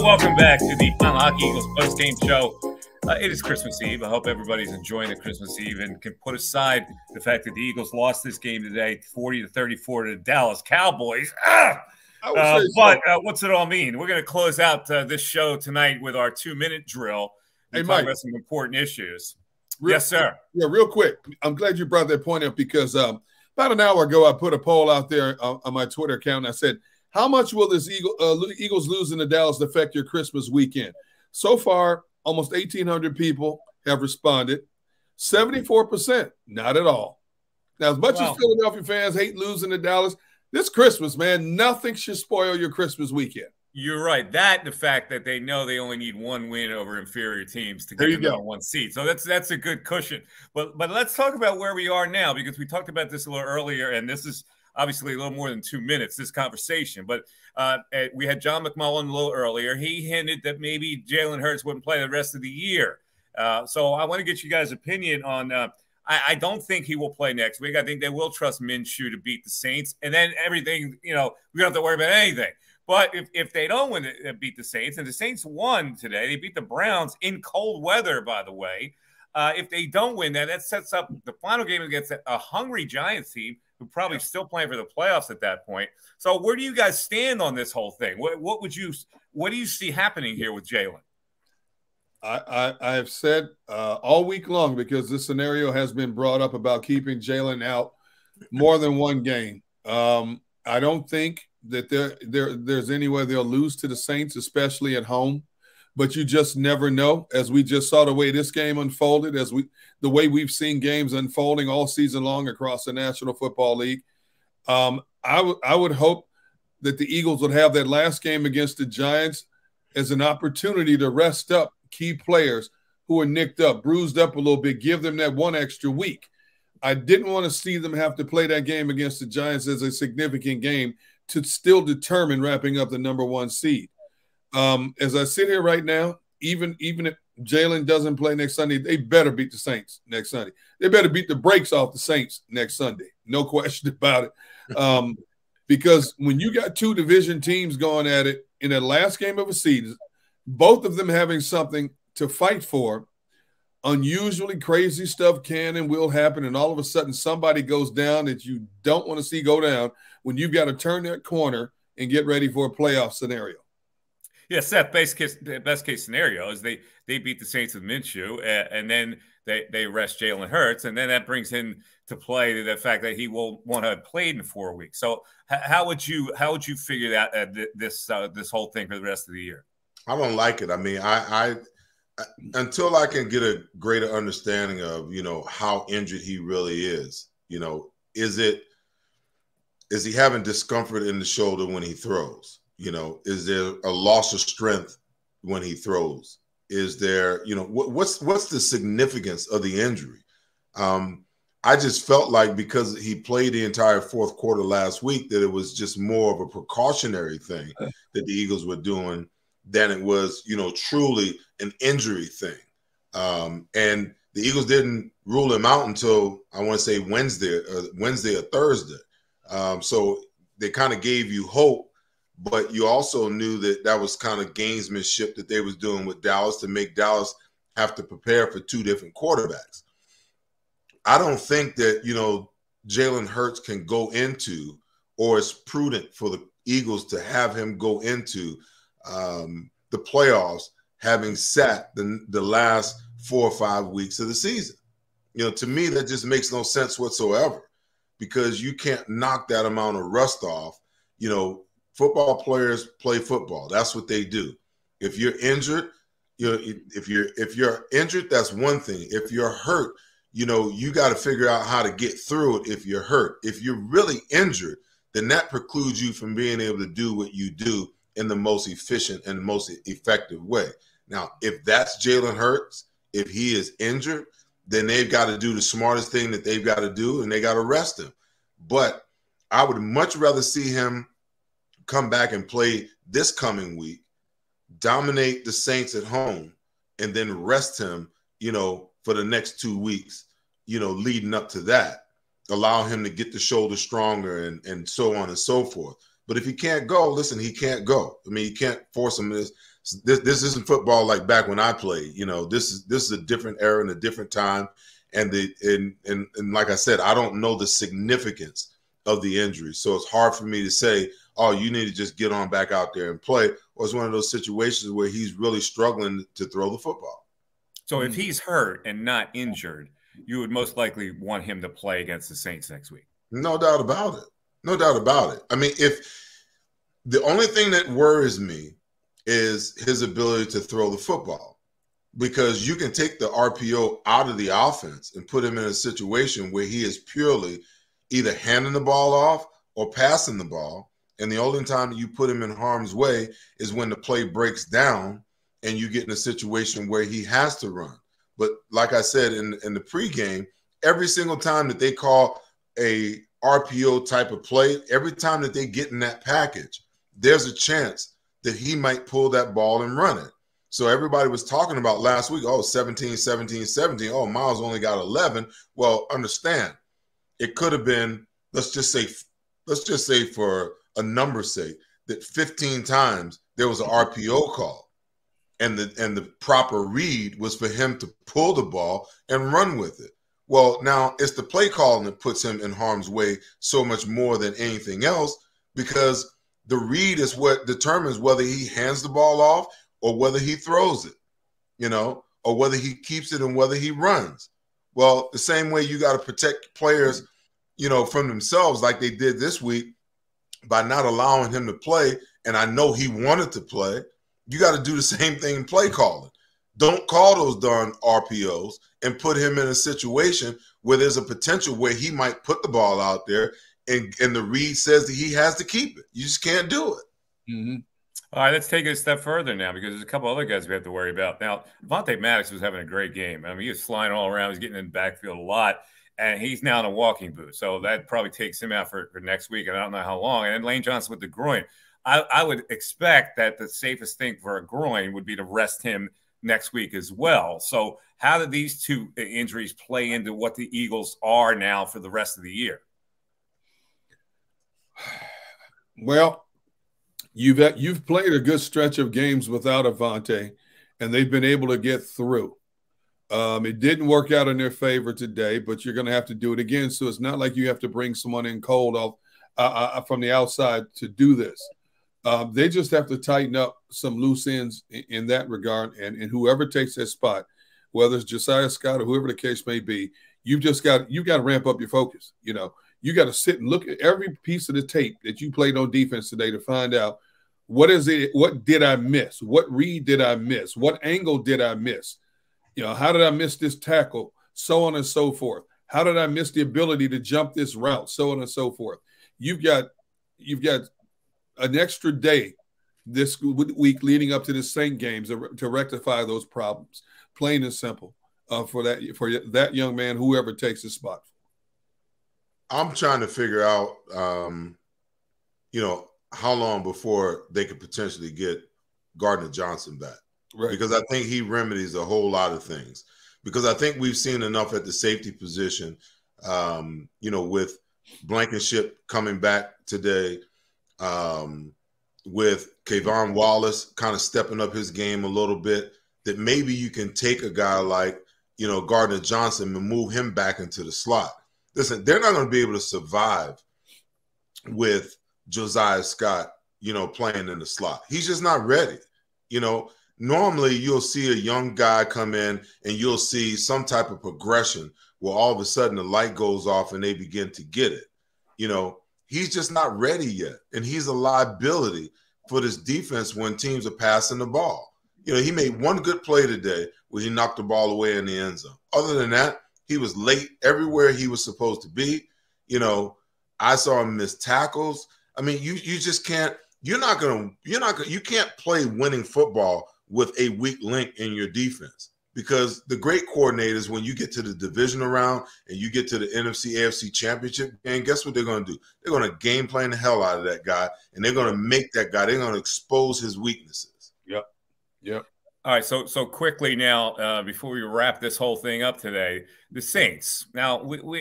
Welcome back to the Pond Lehocky Postgame Show. It is Christmas Eve. I hope everybody's enjoying the Christmas Eve and can put aside the fact that the Eagles lost this game today, 40-34 to the Dallas Cowboys. What's it all mean? We're going to close out this show tonight with our 2-minute drill. We're talking about some important issues. Yes, sir. Yeah, real quick. I'm glad you brought that point up because about an hour ago, I put a poll out there on my Twitter account. And I said, how much will this Eagles losing to Dallas affect your Christmas weekend? So far, almost 1,800 people have responded. 74%, not at all. Now, as much as Philadelphia fans hate losing to Dallas, this Christmas, man, nothing should spoil your Christmas weekend. You're right. That, the fact that they know they only need one win over inferior teams to get the number one seed. So that's a good cushion. But let's talk about where we are now, because we talked about this a little earlier, and this is obviously a little more than 2 minutes, this conversation. But we had John McMullen a little earlier. He hinted that maybe Jalen Hurts wouldn't play the rest of the year. So I want to get you guys' opinion on I don't think he will play next week. I think they will trust Minshew to beat the Saints. And then everything, we don't have to worry about anything. But if they don't beat the Saints, and the Saints won today, they beat the Browns in cold weather, by the way. If they don't win that sets up the final game against a hungry Giants team who probably still playing for the playoffs at that point. So where do you guys stand on this whole thing? What do you see happening here with Jalen? I have said all week long, because this scenario has been brought up about keeping Jalen out more than one game. I don't think that there's any way they'll lose to the Saints, especially at home. But you just never know, as we just saw the way this game unfolded, the way we've seen games unfolding all season long across the National Football League. I would hope that the Eagles would have that last game against the Giants as an opportunity to rest up key players who are nicked up, bruised up a little bit, give them that one extra week. I didn't want to see them have to play that game against the Giants as a significant game to still determine wrapping up the number one seed. As I sit here right now, even if Jalen doesn't play next Sunday, they better beat the Saints next Sunday. They better beat the brakes off the Saints next Sunday. No question about it. Because when you got two division teams going at it in that last game of a season, both of them having something to fight for, unusually crazy stuff can and will happen, and all of a sudden somebody goes down that you don't want to see go down when you've got to turn that corner and get ready for a playoff scenario. Yeah, Seth, best case scenario is they beat the Saints with Minshew, and then they rest Jalen Hurts, and then that brings in to play the fact that he will want to have played in 4 weeks. So how would you figure that this whole thing for the rest of the year? I don't like it. I mean, I until I can get a greater understanding of how injured he really is. Is he having discomfort in the shoulder when he throws? Is there a loss of strength when he throws? Is there, what's the significance of the injury? I just felt like because he played the entire fourth quarter last week that it was just more of a precautionary thing that the Eagles were doing than it was, truly an injury thing. And the Eagles didn't rule him out until, I want to say, Wednesday or Thursday. So they kind of gave you hope. But you also knew that was kind of gamesmanship that they was doing with Dallas to make Dallas have to prepare for two different quarterbacks. I don't think that, Jalen Hurts can go into, or it's prudent for the Eagles to have him go into the playoffs having sat the last 4 or 5 weeks of the season. To me, that just makes no sense whatsoever, because you can't knock that amount of rust off. Football players play football. That's what they do. If you're injured, if you're injured, that's one thing. If you're hurt, you got to figure out how to get through it if you're hurt. If you're really injured, then that precludes you from being able to do what you do in the most efficient and most effective way. Now, if that's Jalen Hurts, if he is injured, then they've got to do the smartest thing that they've got to do, and they got to rest him. But I would much rather see him come back and play this coming week, dominate the Saints at home, and then rest him, for the next 2 weeks, leading up to that, allow him to get the shoulder stronger and so on and so forth. But if he can't go, listen, he can't go. I mean, you can't force him This isn't football like back when I played. You know, this is a different era and a different time. And like I said, I don't know the significance of the injury. So it's hard for me to say, oh, you need to just get on back out there and play. Or it's one of those situations where he's really struggling to throw the football. So if he's hurt and not injured, you would most likely want him to play against the Saints next week. No doubt about it. No doubt about it. I mean, if the only thing that worries me is his ability to throw the football, because you can take the RPO out of the offense and put him in a situation where he is purely either handing the ball off or passing the ball. And the only time that you put him in harm's way is when the play breaks down and you get in a situation where he has to run. But like I said in the pregame, every single time that they call a RPO type of play, every time that they get in that package, there's a chance that he might pull that ball and run it. So everybody was talking about last week, oh, 17, 17, 17. Oh, Miles only got 11. Well, understand, it could have been, let's just say for a number's sake, that 15 times there was an RPO call. And the proper read was for him to pull the ball and run with it. Well, now it's the play calling that puts him in harm's way so much more than anything else, because the read is what determines whether he hands the ball off or whether he throws it, you know, or whether he keeps it and whether he runs. Well, the same way you got to protect players, you know, from themselves like they did this week by not allowing him to play. And I know he wanted to play. You got to do the same thing in play calling. Don't call those darn RPOs and put him in a situation where there's a potential where he might put the ball out there and the read says that he has to keep it. You just can't do it. Mm-hmm. All right, let's take it a step further now, because there's a couple other guys we have to worry about. Now, Vontae Maddox was having a great game. I mean, he was flying all around. He's getting in the backfield a lot, and he's now in a walking boot. So that probably takes him out for next week, and I don't know how long. And then Lane Johnson with the groin. I would expect that the safest thing for a groin would be to rest him next week as well. So how do these two injuries play into what the Eagles are now for the rest of the year? Well, you've played a good stretch of games without Vontae, and they've been able to get through. It didn't work out in their favor today, but you're going to have to do it again. So it's not like you have to bring someone in cold off from the outside to do this. They just have to tighten up some loose ends in that regard, and whoever takes that spot, whether it's Josiah Scott or whoever the case may be, you've got to ramp up your focus. You know, you got to sit and look at every piece of the tape that you played on defense today to find out what did I miss? What read did I miss? What angle did I miss? You know, how did I miss this tackle? So on and so forth. How did I miss the ability to jump this route? So on and so forth. You've got an extra day this week leading up to the Saint games to rectify those problems. Plain and simple for that young man, whoever takes his spot. I'm trying to figure out, how long before they could potentially get Gardner Johnson back. Right. Because I think he remedies a whole lot of things. Because I think we've seen enough at the safety position, with Blankenship coming back today, with Kayvon Wallace kind of stepping up his game a little bit, that maybe you can take a guy like, Gardner Johnson and move him back into the slot. Listen, they're not going to be able to survive with Josiah Scott, playing in the slot. He's just not ready. Normally you'll see a young guy come in and you'll see some type of progression where all of a sudden the light goes off and they begin to get it. He's just not ready yet. And he's a liability for this defense when teams are passing the ball. He made one good play today where he knocked the ball away in the end zone. Other than that, he was late everywhere he was supposed to be. I saw him miss tackles. I mean, you just can't, you can't play winning football with a weak link in your defense, because the great coordinators, when you get to the divisional round and you get to the NFC, AFC championship game, guess what they're going to do? They're going to game plan the hell out of that guy, and they're going to make that guy, they're going to expose his weaknesses. Yep. All right, so quickly now, before we wrap this whole thing up today, the Saints. Now,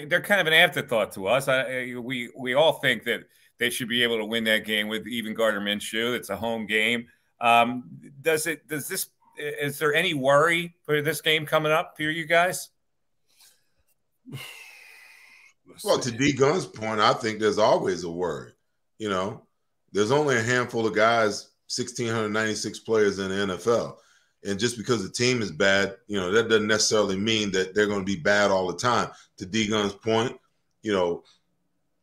they're kind of an afterthought to us. We all think that they should be able to win that game with even Gardner Minshew. It's a home game. Is there any worry for this game coming up for you guys? Well, to DGunn's point, I think there's always a worry. You know, there's only a handful of guys, 1,696 players in the NFL. And just because the team is bad, you know, that doesn't necessarily mean that they're going to be bad all the time. To DGunn's point, you know,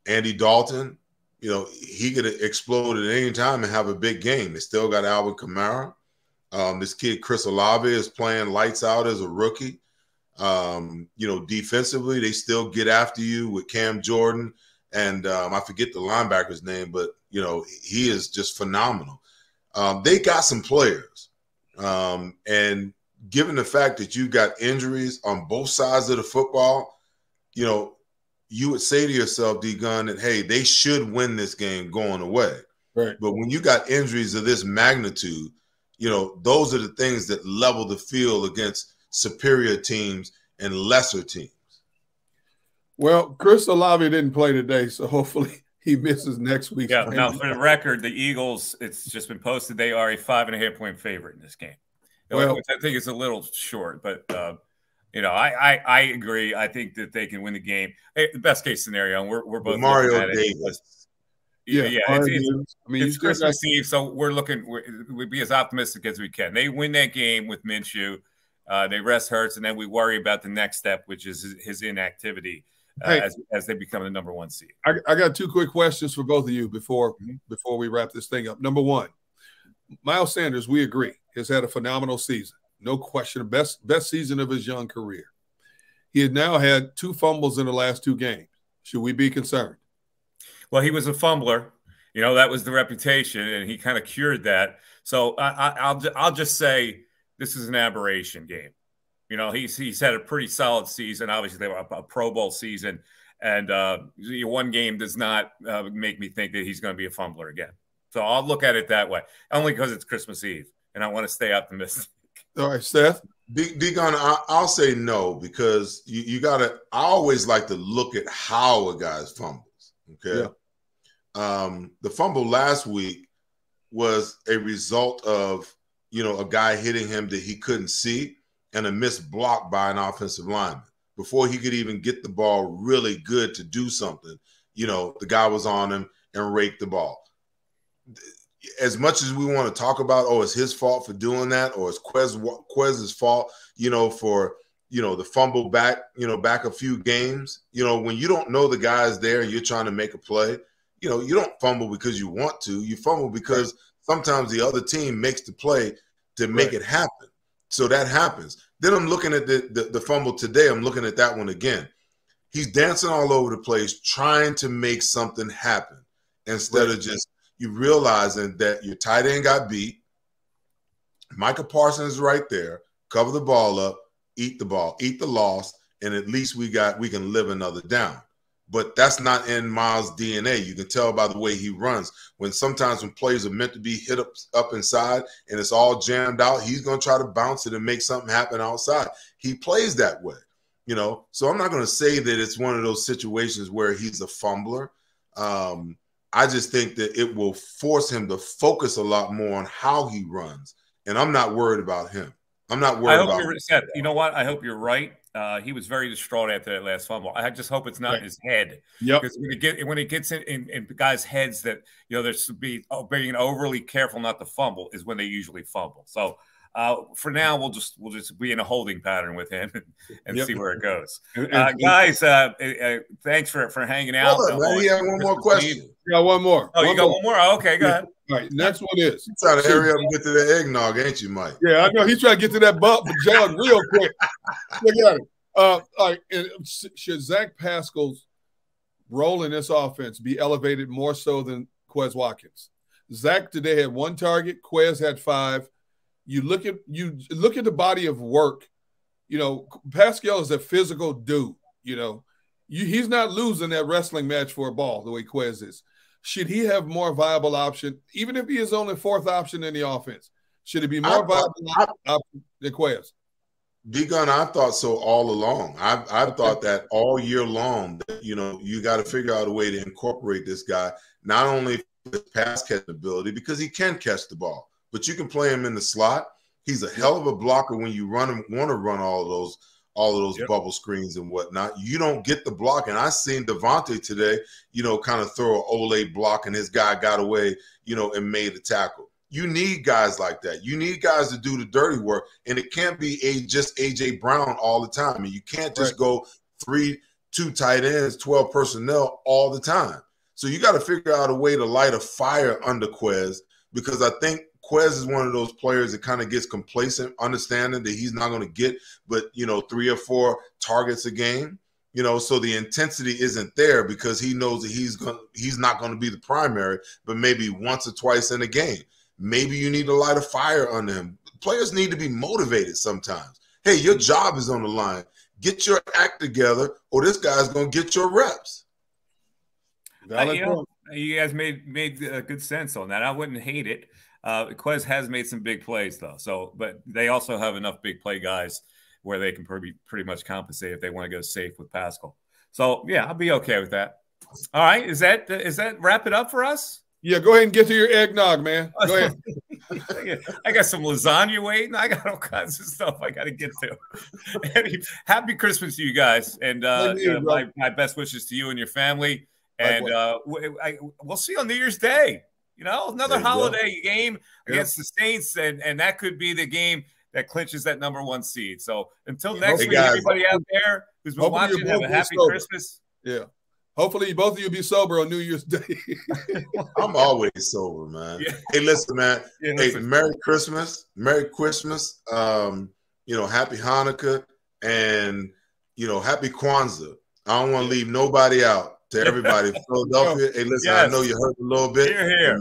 Andy Dalton, you know, he could explode at any time and have a big game. They still got Alvin Kamara. This kid, Chris Olave, is playing lights out as a rookie. You know, defensively, they still get after you with Cam Jordan. And I forget the linebacker's name, but, you know, he is just phenomenal. They got some players. And given the fact that you've got injuries on both sides of the football, you know, you would say to yourself, DGunn, that, hey, they should win this game going away. Right. But when you got injuries of this magnitude, you know, those are the things that level the field against superior teams and lesser teams. Well, Chris Olave didn't play today, so hopefully he misses next week. Yeah, now for the record, the Eagles, it's just been posted, they are a 5.5-point favorite in this game. Well, which I think is a little short, but you know, I agree. I think that they can win the game. Hey, the best case scenario, and we're both Mario Davis. It's Christmas Eve, so we'd be as optimistic as we can. They win that game with Minshew. They rest Hurts, and then we worry about the next step, which is his inactivity as they become the number 1 seed. I got 2 quick questions for both of you before we wrap this thing up. Number 1, Miles Sanders, we agree, has had a phenomenal season. No question, best season of his young career. He had now had 2 fumbles in the last 2 games. Should we be concerned? Well, he was a fumbler. You know, that was the reputation, and he kind of cured that. So I'll just say this is an aberration game. You know, he's had a pretty solid season. Obviously, they were a Pro Bowl season, and one game does not make me think that he's going to be a fumbler again. So I'll look at it that way, only because it's Christmas Eve, and I want to stay optimistic. All right, Seth? DGunn, I'll say no, because you got to – I always like to look at how a guy's fumbles, okay? Yeah. The fumble last week was a result of, you know, a guy hitting him that he couldn't see and a missed block by an offensive lineman. Before he could even get the ball really good to do something, you know, the guy was on him and raked the ball. As much as we want to talk about, oh, it's his fault for doing that, or it's Quez's fault, you know, for, you know, the fumble back a few games, you know, when you don't know the guy's there and you're trying to make a play, you know, you don't fumble because you want to. You fumble because sometimes the other team makes the play to make it happen. So that happens. Then I'm looking at the fumble today. I'm looking at that one again. He's dancing all over the place trying to make something happen instead of just you realizing that your tight end got beat. Micah Parsons is right there. Cover the ball up, eat the ball, eat the loss, and at least we can live another down. But that's not in Miles' DNA. You can tell by the way he runs. Sometimes when players are meant to be hit up inside and it's all jammed out, he's going to try to bounce it and make something happen outside. He plays that way, you know. So I'm not going to say that it's one of those situations where he's a fumbler. I just think that it will force him to focus a lot more on how he runs. And I'm not worried about him. I'm not worried about him. You know what? I hope you're right. He was very distraught after that last fumble. I just hope it's not in his head. Because when it gets in guys' heads that, you know, there's being overly careful not to fumble is when they usually fumble. So for now, we'll just be in a holding pattern with him and see where it goes. Guys, thanks for hanging out. Man, you have one more question. You got one more. Oh, you got one more? Oh, okay, go ahead. All right, next one is. You're trying to hurry up and get to the eggnog, ain't you, Mike? Yeah, I know. He's trying to get to that jug real quick. Look at it. All right, should Zach Pascal's role in this offense be elevated more so than Quez Watkins? Zach today had 1 target. Quez had 5. You look at the body of work. You know, Pascal is a physical dude. You know, he's not losing that wrestling match for a ball the way Quez is. Should he have more viable option, even if he is only 4th option in the offense? Should it be more viable option than Quez? DGunn, I thought so all along. I've thought that all year long. That, you know, you got to figure out a way to incorporate this guy not only for his pass catching ability, because he can catch the ball, but you can play him in the slot. He's a hell of a blocker when you want to run all of those bubble screens and whatnot. You don't get the block. And I seen Devontae today, kind of throw an Olay block, and his guy got away, and made a tackle. You need guys like that. You need guys to do the dirty work, and it can't be just A.J. Brown all the time. And you can't just go 2 tight ends, 12 personnel all the time. So you got to figure out a way to light a fire under Quez, because I think Quez is one of those players that kind of gets complacent, understanding that he's not going to get but 3 or 4 targets a game. So the intensity isn't there because he knows that he's not going to be the primary, but maybe once or twice in a game. Maybe you need to light a fire under him. Players need to be motivated sometimes. Hey, your job is on the line. Get your act together, or this guy's going to get your reps. You guys made good sense on that. I wouldn't hate it. Quez has made some big plays, though. So, but they also have enough big play guys where they can pretty much compensate if they want to go safe with Pascal. So, yeah, I'll be okay with that. All right, is that wrap it up for us? Yeah, go ahead and get to your eggnog, man. Go ahead. I got some lasagna waiting. I got all kinds of stuff I got to get to. Happy Christmas to you guys, and my best wishes to you and your family. And we'll see you on New Year's Day. Another holiday game against the Saints, and that could be the game that clinches that #1 seed. So until next week, everybody out there who's been watching, have a happy Christmas. Yeah. Hopefully, both of you be sober on New Year's Day. I'm always sober, man. Yeah. Hey, listen, man. Yeah, hey, Merry Christmas. Merry Christmas. Happy Hanukkah, and happy Kwanzaa. I don't want to leave nobody out. To everybody, Philadelphia. Hey, listen, I know you hurt a little bit. Here.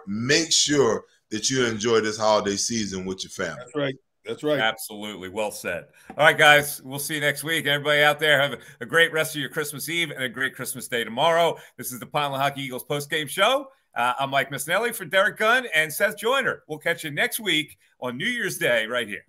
Make sure that you enjoy this holiday season with your family. That's right. Absolutely. Well said. All right, guys. We'll see you next week. Everybody out there, have a great rest of your Christmas Eve and a great Christmas Day tomorrow. This is the Pond Lehocky Eagles postgame show. I'm Mike Missanelli for Derrick Gunn and Seth Joyner. We'll catch you next week on New Year's Day right here.